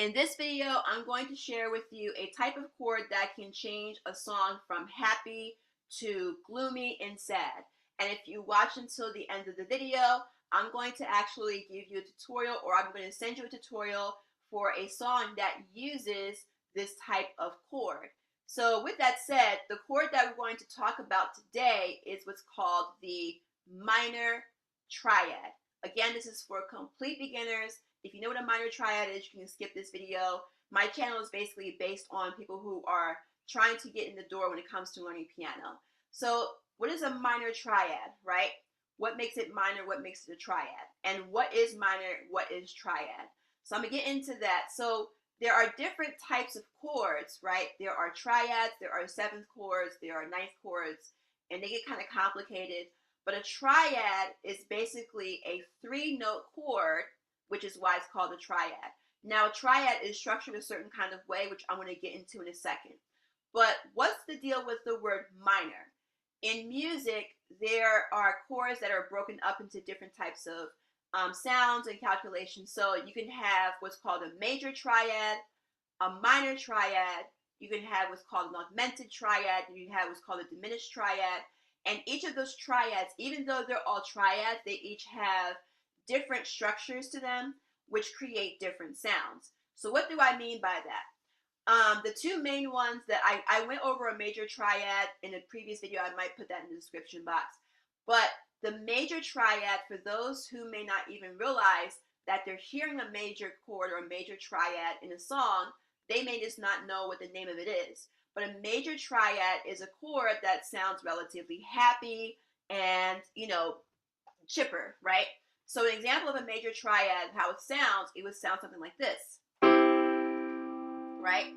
In this video, I'm going to share with you a type of chord that can change a song from happy to gloomy and sad. And if you watch until the end of the video, I'm going to actually give you a tutorial, or I'm going to send you a tutorial for a song that uses this type of chord. So with that said, the chord that we're going to talk about today is what's called the minor triad. Again, this is for complete beginners. If you know what a minor triad is, you can skip this video. My channel is basically based on people who are trying to get in the door when it comes to learning piano. So what is a minor triad, right? What makes it minor? What makes it a triad? And what is minor? What is triad? So I'm going to get into that. So there are different types of chords, right? There are triads, there are seventh chords, there are ninth chords, and they get kind of complicated. But a triad is basically a 3-note chord, which is why it's called a triad. Now, a triad is structured a certain kind of way, which I'm going to get into in a second. But what's the deal with the word minor? In music, there are chords that are broken up into different types of sounds and calculations. So you can have what's called a major triad, a minor triad. You can have what's called an augmented triad. You can have what's called a diminished triad. And each of those triads, even though they're all triads, they each have different structures to them, which create different sounds. So what do I mean by that? The two main ones that I went over a major triad in a previous video. I might put that in the description box. But the major triad, for those who may not even realize that they're hearing a major chord or a major triad in a song, they may just not know what the name of it is. But a major triad is a chord that sounds relatively happy and, chipper, right? So an example of a major triad, how it would sound something like this, right?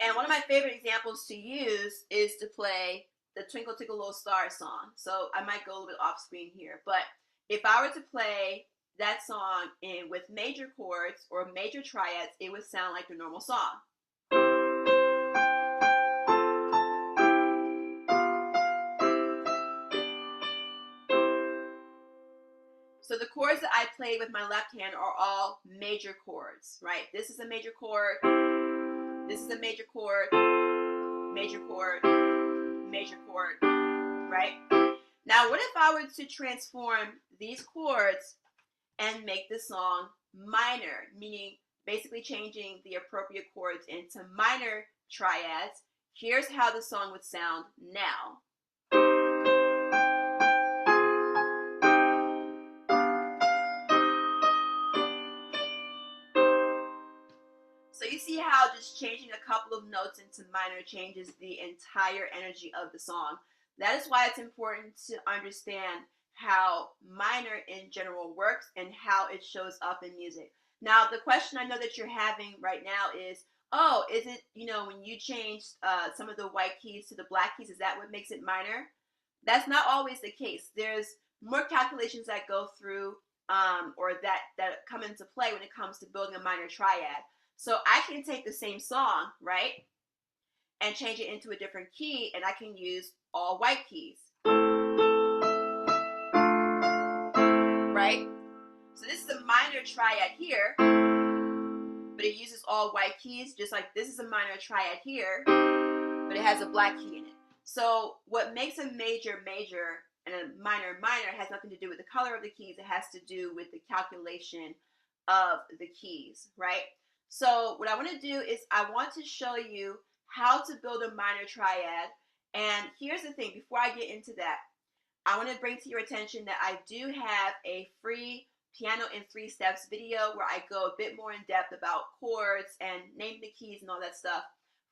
And one of my favorite examples to use is to play the Twinkle Twinkle Little Star song. So I might go a little bit off screen here, but if I were to play that song with major chords or major triads, it would sound like the normal song. So the chords that I play with my left hand are all major chords, right? This is a major chord, this is a major chord, major chord, major chord, right? Now, what if I were to transform these chords and make the song minor, meaning basically changing the appropriate chords into minor triads? Here's how the song would sound now. So you see how just changing a couple of notes into minor changes the entire energy of the song. That is why it's important to understand how minor in general works and how it shows up in music. Now, the question I know that you're having right now is, oh, is it, when you change some of the white keys to the black keys, is that what makes it minor? That's not always the case. There's more calculations that go through or that come into play when it comes to building a minor triad. So I can take the same song, right, and change it into a different key, and I can use all white keys, right? So this is a minor triad here, but it uses all white keys, just like this is a minor triad here, but it has a black key in it. So what makes a major major and a minor minor has nothing to do with the color of the keys. It has to do with the calculation of the keys, right? So what I want to do is I want to show you how to build a minor triad. And here's the thing, before I get into that, I want to bring to your attention that I do have a free Piano in 3 Steps video where I go a bit more in depth about chords and name the keys and all that stuff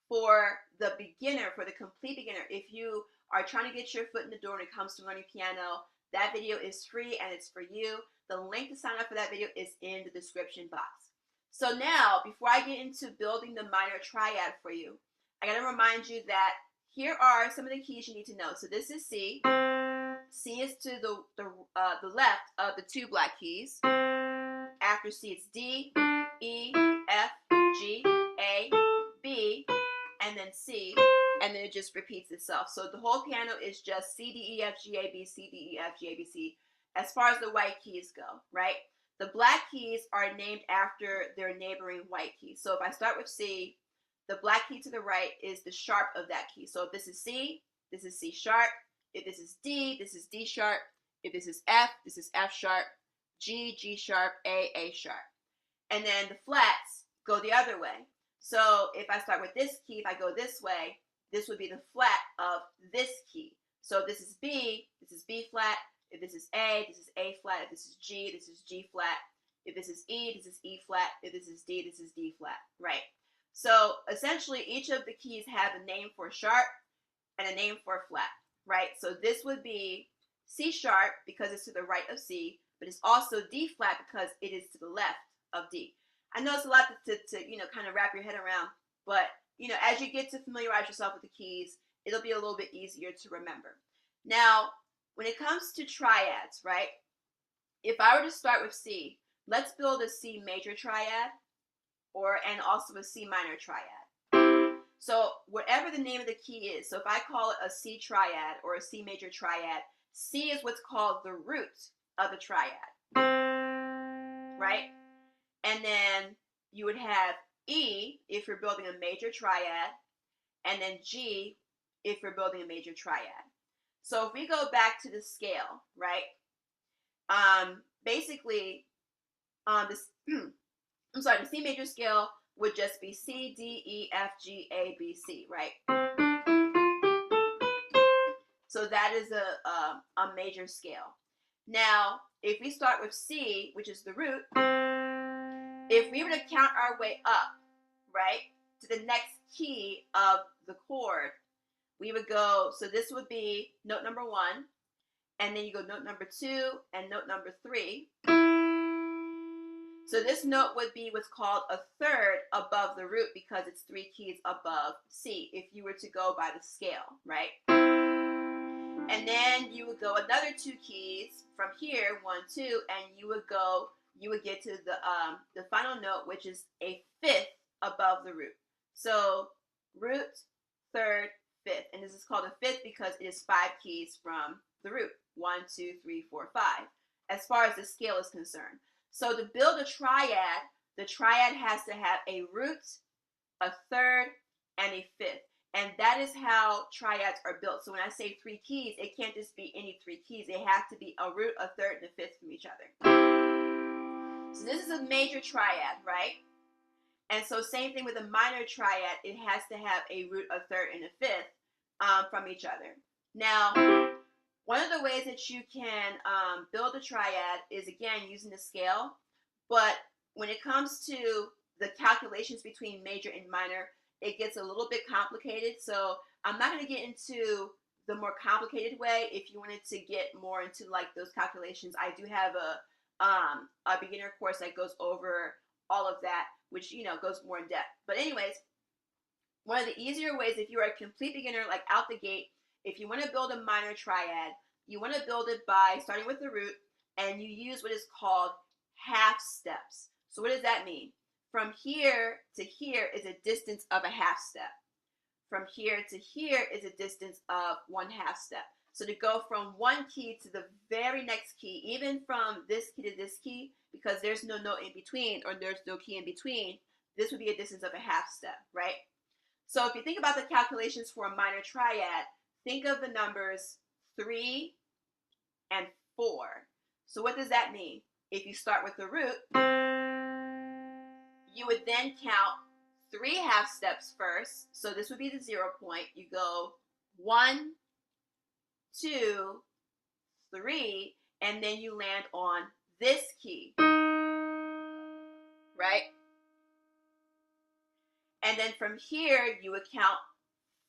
for the beginner, for the complete beginner. If you are trying to get your foot in the door when it comes to learning piano, that video is free and it's for you. The link to sign up for that video is in the description box. So now, before I get into building the minor triad for you, I got to remind you that here are some of the keys you need to know. So this is C. C is to the left of the 2 black keys. After C, it's D, E, F, G, A, B, and then C, and then it just repeats itself. So the whole piano is just C, D, E, F, G, A, B, C, D, E, F, G, A, B, C, as far as the white keys go, right? The black keys are named after their neighboring white keys. So if I start with C, the black key to the right is the sharp of that key. So if this is C, this is C sharp. If this is D, this is D sharp. If this is F, this is F sharp. G, G sharp, A sharp. And then the flats go the other way. So if I start with this key, if I go this way, this would be the flat of this key. So if this is B flat. If this is A, this is A flat. If this is G, this is G flat. If this is E, this is E flat. If this is D, this is D flat, right? So essentially each of the keys have a name for sharp and a name for flat, right? So this would be C sharp because it's to the right of C, but it's also D flat because it is to the left of D. I know it's a lot to kind of wrap your head around, but as you get to familiarize yourself with the keys, it'll be a little bit easier to remember. Now, when it comes to triads, right? If I were to start with C, let's build a C major triad and also a C minor triad. So whatever the name of the key is, so if I call it a C triad or a C major triad, C is what's called the root of the triad, right? And then you would have E if you're building a major triad, and then G if you're building a major triad. So if we go back to the scale, right? Basically, the C major scale would just be C, D, E, F, G, A, B, C, right? So that is a major scale. Now, if we start with C, which is the root, if we were to count our way up, right, to the next key of the chord, we would go, so this would be note number 1, and then you go note number 2 and note number 3. So this note would be what's called a third above the root because it's 3 keys above C if you were to go by the scale, right? And then you would go another 2 keys from here, 1, 2, and you would get to the final note, which is a fifth above the root. So root, third, fifth, and this is called a fifth because it is 5 keys from the root. 1, 2, 3, 4, 5. As far as the scale is concerned. So to build a triad, the triad has to have a root, a third, and a fifth. And that is how triads are built. So when I say 3 keys, it can't just be any 3 keys. They have to be a root, a third, and a fifth from each other. So this is a major triad, right? And so same thing with a minor triad. It has to have a root, a third, and a fifth from each other. Now, one of the ways that you can build a triad is, again, using the scale. But when it comes to the calculations between major and minor, it gets a little bit complicated. So I'm not going to get into the more complicated way. If you wanted to get more into like those calculations, I do have a beginner course that goes over all of that, which goes more in depth. But anyways, one of the easier ways, if you are a complete beginner, like out the gate, if you want to build a minor triad, you want to build it by starting with the root, and you use what is called half steps. So what does that mean? From here to here is a distance of a half step. From here to here is a distance of 1 half step. So to go from one key to the very next key, even from this key to this key, because there's no note in between or there's no key in between, this would be a distance of a half step, right? So if you think about the calculations for a minor triad, think of the numbers 3 and 4. So what does that mean? If you start with the root, you would then count 3 half steps first. So this would be the 0 point. You go 1, 2, 3, and then you land on this key, right? And then from here, you would count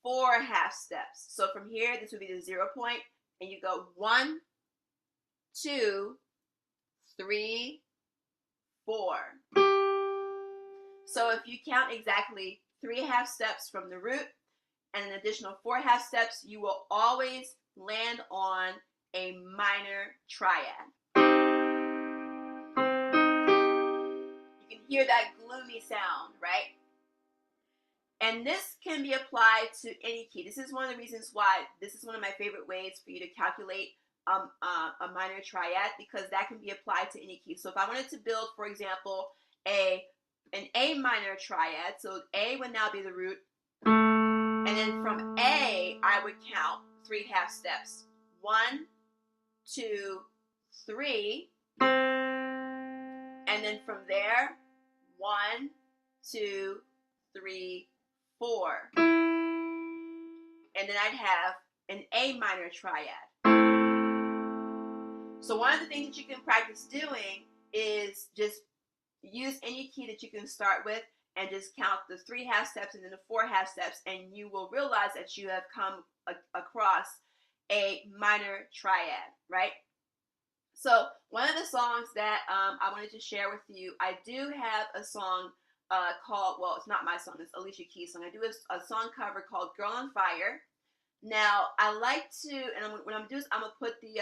4 half steps. So from here, this would be the 0 point, and you go 1, 2, 3, 4. So if you count exactly 3 half steps from the root and an additional 4 half steps, you will always land on a minor triad. You can hear that gloomy sound, right? And this can be applied to any key. This is one of the reasons why this is one of my favorite ways for you to calculate a minor triad, because that can be applied to any key. So if I wanted to build, for example, an A minor triad, so A would now be the root, and then from A I would count 3 half steps. 1, 2, 3, and then from there 1, 2, 3, 4, and then I'd have an A minor triad. So one of the things that you can practice doing is just use any key that you can start with and just count the 3 half steps and then the 4 half steps, and you will realize that you have come across a minor triad, right? So one of the songs that I wanted to share with you, I do have a song called, well, it's not my song, it's Alicia Keys' song. I do a song cover called Girl on Fire. Now, I like to, and when I'm doing this, I'm going to put the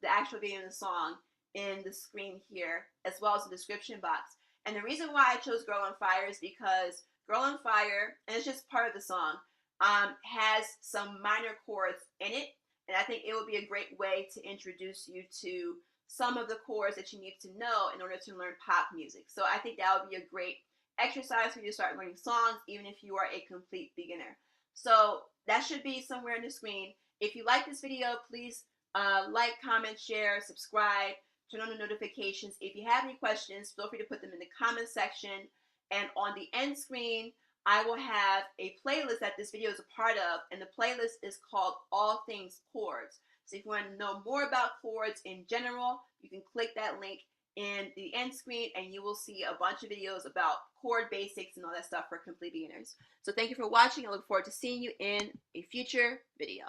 actual video of the song in the screen here, as well as the description box. And the reason why I chose Girl on Fire is because Girl on Fire, and it's just part of the song, has some minor chords in it. And I think it would be a great way to introduce you to some of the chords that you need to know in order to learn pop music. So I think that would be a great exercise for you to start learning songs, even if you are a complete beginner. So that should be somewhere on the screen. If you like this video, please like, comment, share, subscribe, turn on the notifications. If you have any questions, feel free to put them in the comment section. And on the end screen, I will have a playlist that this video is a part of, and the playlist is called All Things Chords. So if you want to know more about chords in general, you can click that link in the end screen and you will see a bunch of videos about chord basics and all that stuff for complete beginners. So thank you for watching. I look forward to seeing you in a future video.